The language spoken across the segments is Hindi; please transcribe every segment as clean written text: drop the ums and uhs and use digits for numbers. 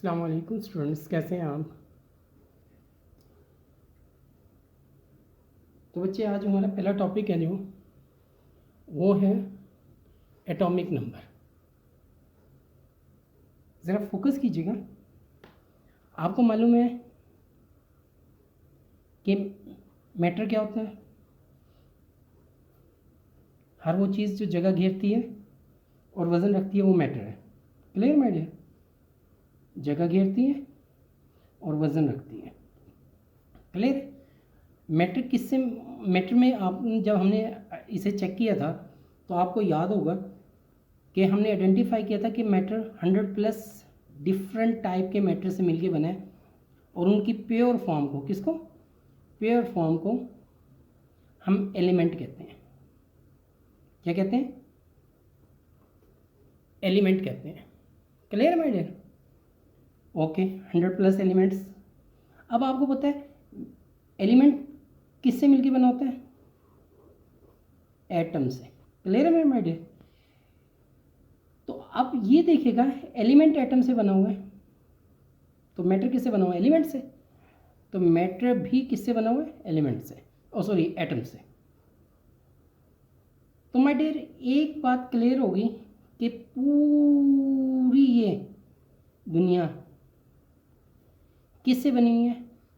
अस्सलाम वालेकुम स्टूडेंट्स, कैसे हैं आप। तो बच्चे आज हमारा पहला टॉपिक है जो वो है एटॉमिक नंबर। ज़रा फोकस कीजिएगा। आपको मालूम है कि मैटर क्या होता है। हर वो चीज़ जो जगह घेरती है और वज़न रखती है वो मैटर है। Clear my dear. जगह घेरती है और वज़न रखती है। क्लियर। मैटर किससे, मैटर में आप जब हमने इसे चेक किया था तो आपको याद होगा कि हमने आइडेंटिफाई किया था कि मैटर 100+ डिफरेंट टाइप के मैटर से मिलके बना है और उनकी प्योर फॉर्म को, किसको, प्योर फॉर्म को हम एलिमेंट कहते हैं। क्या कहते हैं? एलिमेंट कहते हैं। Clear my dear. Okay, 100+ elements. अब आपको पता है एलिमेंट किससे मिलके बना होता है? एटम से। क्लियर है माय डियर। तो अब ये देखिएगा, एलिमेंट एटम से बना हुआ है तो मैटर किससे बना हुआ है? एलिमेंट से। तो मैटर भी किससे बना हुआ है? एलिमेंट से, ओ सॉरी एटम से। तो माय डियर एक बात क्लियर होगी कि पूरी ये दुनिया किससे बनी हुई है?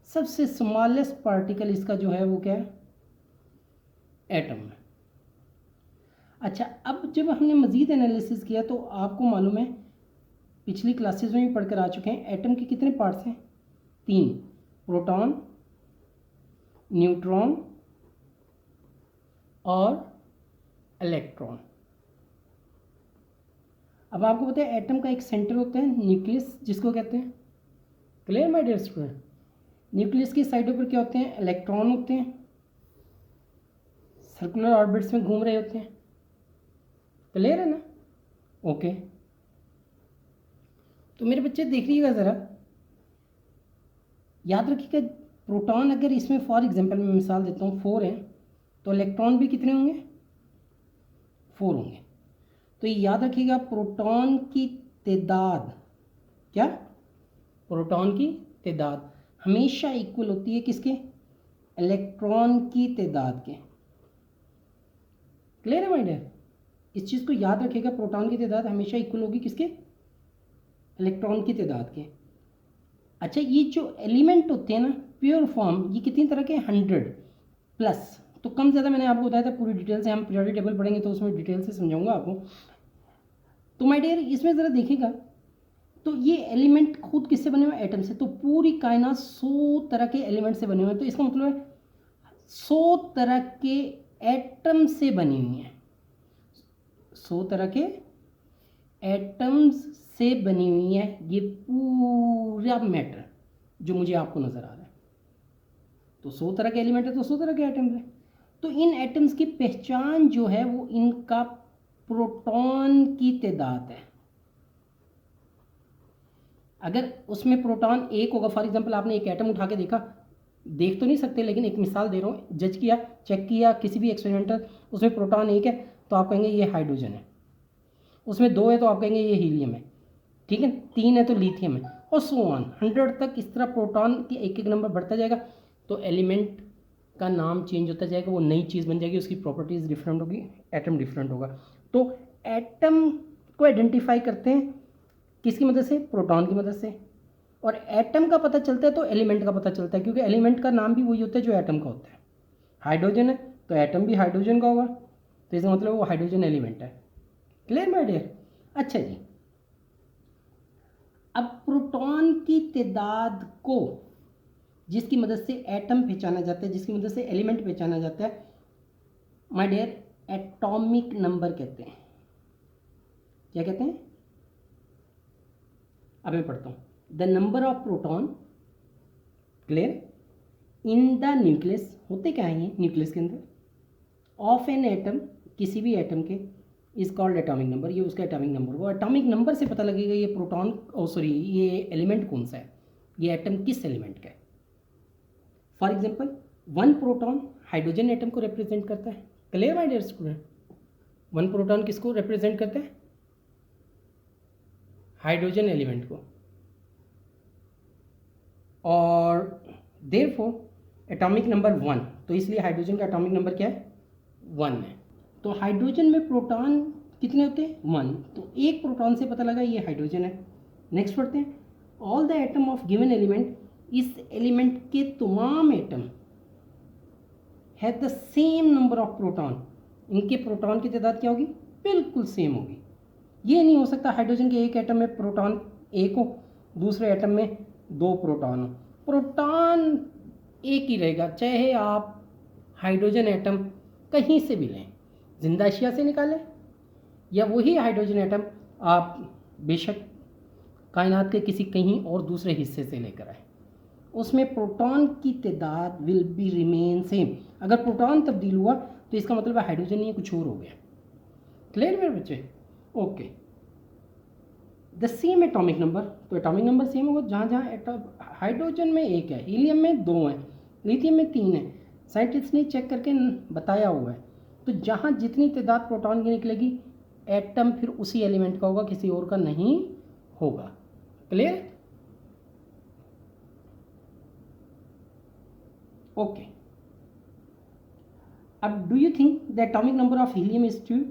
सबसे स्मॉलेस्ट पार्टिकल इसका जो है वो क्या है? एटम है। अच्छा, अब जब हमने मज़ीद एनालिसिस किया तो आपको मालूम है, पिछली क्लासेस में भी पढ़कर आ चुके हैं, एटम के कितने पार्ट्स हैं? 3। प्रोटॉन, न्यूट्रॉन और इलेक्ट्रॉन। अब आपको पता है एटम का एक सेंटर होता है न्यूक्लियस, जिसको कहते हैं। Clear my dear student. Nucleus की साइडों पर क्या होते हैं? इलेक्ट्रॉन होते हैं, सर्कुलर ऑर्बिट्स में घूम रहे होते हैं। क्लियर है ना? ओके। तो मेरे बच्चे देखिएगा ज़रा, याद रखिएगा, प्रोटॉन अगर इसमें फॉर एग्जांपल मैं मिसाल देता हूँ 4 है तो इलेक्ट्रॉन भी कितने होंगे? 4 होंगे। तो ये याद रखिएगा, प्रोटॉन की तादाद, क्या, प्रोटॉन की तादाद हमेशा इक्वल होती है किसके? इलेक्ट्रॉन की तादाद के। क्लियर है माय डियर। इस चीज़ को याद रखिएगा, प्रोटॉन की तादाद हमेशा इक्वल होगी किसके? इलेक्ट्रॉन की तादाद के। अच्छा, ये जो एलिमेंट होते हैं ना प्योर फॉर्म, ये कितनी तरह के? 100+। तो कम ज़्यादा मैंने आपको बताया था, पूरी डिटेल से हम पीरियोडिक टेबल पढ़ेंगे तो उसमें डिटेल से समझाऊंगा आपको। तो माय डियर इसमें ज़रा देखिएगा, तो ये एलिमेंट खुद किससे बने हुए हैं? एटम से। तो पूरी कायनात 100 तरह के एलिमेंट से बने हुए हैं। तो इसका मतलब है 100 तरह के एटम से बनी हुई हैं। 100 तरह के एटम्स से बनी हुई है ये पूरा मैटर जो मुझे आपको नज़र आ रहा है। तो 100 तरह के एलिमेंट है तो 100 तरह के एटम्स हैं। तो इन एटम्स की पहचान जो है वो इनका प्रोटॉन की तादाद है। अगर उसमें प्रोटॉन एक होगा, फॉर एग्जांपल आपने एक एटम उठा के देखा, देख तो नहीं सकते लेकिन एक मिसाल दे रहा हूँ, जज किया, चेक किया किसी भी एक्सपेरिमेंटल, उसमें प्रोटॉन एक है तो आप कहेंगे ये हाइड्रोजन है। उसमें 2 है तो आप कहेंगे ये हीलियम है। ठीक है, 3 है तो लिथियम है, और सो ऑन 100 तक। इस तरह प्रोटॉन की एक एक नंबर बढ़ता जाएगा तो एलिमेंट का नाम चेंज होता जाएगा, वो नई चीज़ बन जाएगी, उसकी प्रॉपर्टीज़ डिफरेंट होगी, एटम डिफरेंट होगा। तो एटम को आइडेंटिफाई करते हैं किसकी मदद से? प्रोटॉन की मदद से। और एटम का पता चलता है तो एलिमेंट का पता चलता है, क्योंकि एलिमेंट का नाम भी वही होता है जो एटम का होता है। हाइड्रोजन है तो एटम भी हाइड्रोजन का होगा, तो इसका मतलब वो हाइड्रोजन एलिमेंट है। Clear my dear. अच्छा जी, अब प्रोटॉन की तादाद को जिसकी मदद से एटम पहचाना जाता है, जिसकी मदद से एलिमेंट पहचाना जाता है, माय डियर एटॉमिक नंबर कहते हैं। क्या कहते हैं? अब मैं पढ़ता हूँ, the number of proton, clear, in the nucleus, होते क्या है ये न्यूक्लियस के अंदर, ऑफ एन एटम, किसी भी एटम के, इज कॉल्ड एटॉमिक नंबर। ये उसका एटॉमिक नंबर, वो एटॉमिक नंबर से पता लगेगा ये प्रोटॉन, ओ सॉरी ये एलिमेंट कौन सा है, ये एटम किस एलिमेंट का है। For example 1 proton hydrogen atom को रिप्रेजेंट करता है। Clear my dear student. 1 proton किसको रिप्रेजेंट करता है? हाइड्रोजन एलिमेंट को। और देयरफॉर एटॉमिक नंबर 1, तो इसलिए हाइड्रोजन का एटॉमिक नंबर क्या है? 1 है। तो हाइड्रोजन में प्रोटॉन कितने होते हैं? 1। तो एक प्रोटॉन से पता लगा ये हाइड्रोजन है। नेक्स्ट पढ़ते हैं, all the atom of given element, इस एलिमेंट के तमाम atom have the same number of proton, इनके प्रोटॉन की तादाद क्या होगी? बिल्कुल सेम होगी। ये नहीं हो सकता हाइड्रोजन के एक एटम में प्रोटॉन एक हो, दूसरे एटम में 2 प्रोटॉन हो। प्रोटॉन एक ही रहेगा, चाहे आप हाइड्रोजन एटम कहीं से भी लें, जिंदा अशिया से निकालें या वही हाइड्रोजन एटम आप बेशक कायनात के किसी कहीं और दूसरे हिस्से से लेकर आए, उसमें प्रोटॉन की तादाद विल बी रिमेन सेम। अगर प्रोटॉन तब्दील हुआ तो इसका मतलब है हाइड्रोजन नहीं, कुछ और हो गया। क्लियर मेरे बच्चे? Okay. The same atomic number, तो एटॉमिक नंबर सेम होगा जहाँ जहाँ हाइड्रोजन में 1 है, हीलियम में 2 है, लिथियम में 3 है। साइंटिस्ट ने चेक करके बताया हुआ है। तो जहाँ जितनी तादाद प्रोटॉन की निकलेगी, एटम फिर उसी एलिमेंट का होगा, किसी और का नहीं होगा। क्लियर? ओके। अब do you think the atomic number of helium is 2?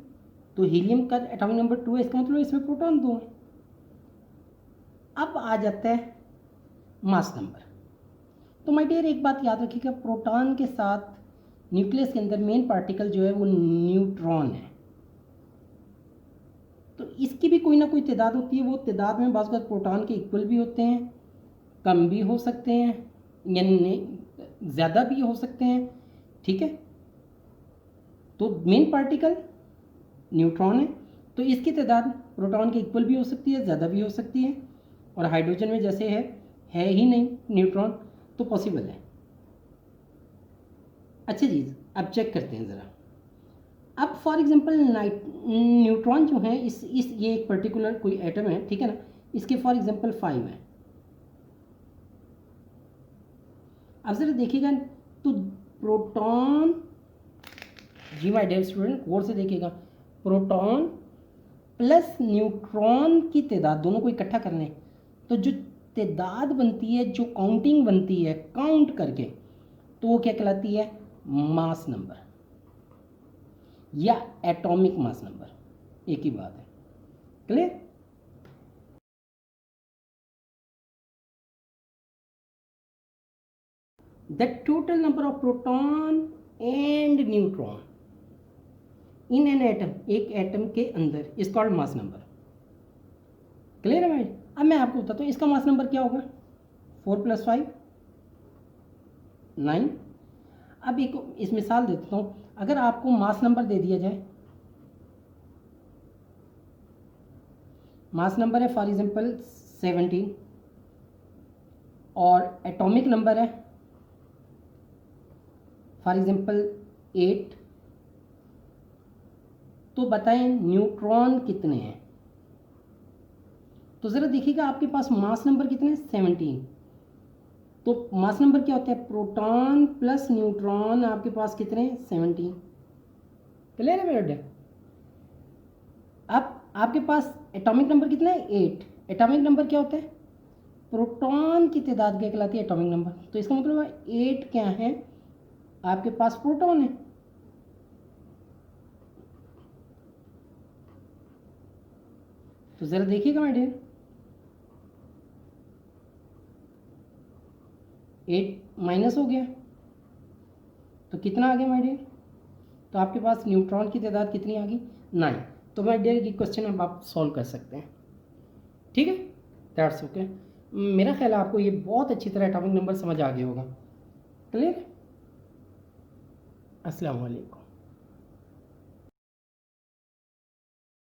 तो हीलियम का एटॉमिक नंबर 2 है, इसका मतलब इसमें प्रोटॉन 2 है। अब आ जाता है मास नंबर। तो माय डियर एक बात याद रखिएगा, प्रोटॉन के साथ न्यूक्लियस के अंदर मेन पार्टिकल जो है वो न्यूट्रॉन है। तो इसकी भी कोई ना कोई तादाद होती है। वो तादाद में बाज़ प्रोटॉन के इक्वल भी होते हैं, कम भी हो सकते हैं, यानी ज़्यादा भी हो सकते हैं। ठीक है, तो मेन पार्टिकल न्यूट्रॉन है, तो इसकी तादाद प्रोटॉन के इक्वल भी हो सकती है, ज़्यादा भी हो सकती है। और हाइड्रोजन में जैसे है ही नहीं न्यूट्रॉन, तो पॉसिबल है। अच्छा जी, अब चेक करते हैं ज़रा। अब फॉर एग्जांपल न्यूट्रॉन जो है इस ये एक पर्टिकुलर कोई एटम है, ठीक है ना, इसके फॉर एग्जांपल 5 है। अब ज़रा देखिएगा तो प्रोटॉन, जी माय डियर स्टूडेंट गौर से देखिएगा, प्रोटॉन प्लस न्यूट्रॉन की तादाद दोनों को इकट्ठा करने, तो जो तादाद बनती है, जो काउंटिंग बनती है काउंट करके, तो वो क्या कहलाती है? मास नंबर या एटॉमिक मास नंबर, एक ही बात है। Clear? The total number of proton and neutron in an atom, एक एटम के अंदर, is called mass number. Clear है भाई? अब मैं आपको बताता हूँ इसका मास नंबर क्या होगा। 4 + 5 9। अब एक इस मिसाल देता हूँ, अगर आपको मास नंबर दे दिया जाए, मास नंबर है फॉर एग्जांपल 17 और एटॉमिक नंबर है फॉर एग्जांपल 8, तो बताएं न्यूट्रॉन कितने हैं? तो ज़रा देखिएगा आपके पास मास नंबर कितने हैं? 17। तो मास नंबर क्या होता है? प्रोटॉन प्लस न्यूट्रॉन, आपके पास कितने? 17। क्लियर है मेरा? अब आपके पास एटॉमिक नंबर कितना है? 8। एटॉमिक नंबर क्या होता है? प्रोटॉन की तादाद क्या कहलाती है? Atomic number. तो इसका मतलब है 8 क्या है? आपके पास प्रोटॉन है। तो ज़रा देखिएगा माय डियर, 8 माइनस हो गया तो कितना आ गया माय डियर? तो आपके पास न्यूट्रॉन की तादाद कितनी आ गई? 9। तो माय डियर ये क्वेश्चन अब आप सॉल्व कर सकते हैं। ठीक है, दैट्स ओके। मेरा ख्याल है आपको ये बहुत अच्छी तरह एटॉमिक नंबर समझ आ गया होगा। क्लियर? अस्सलाम वालेकुम।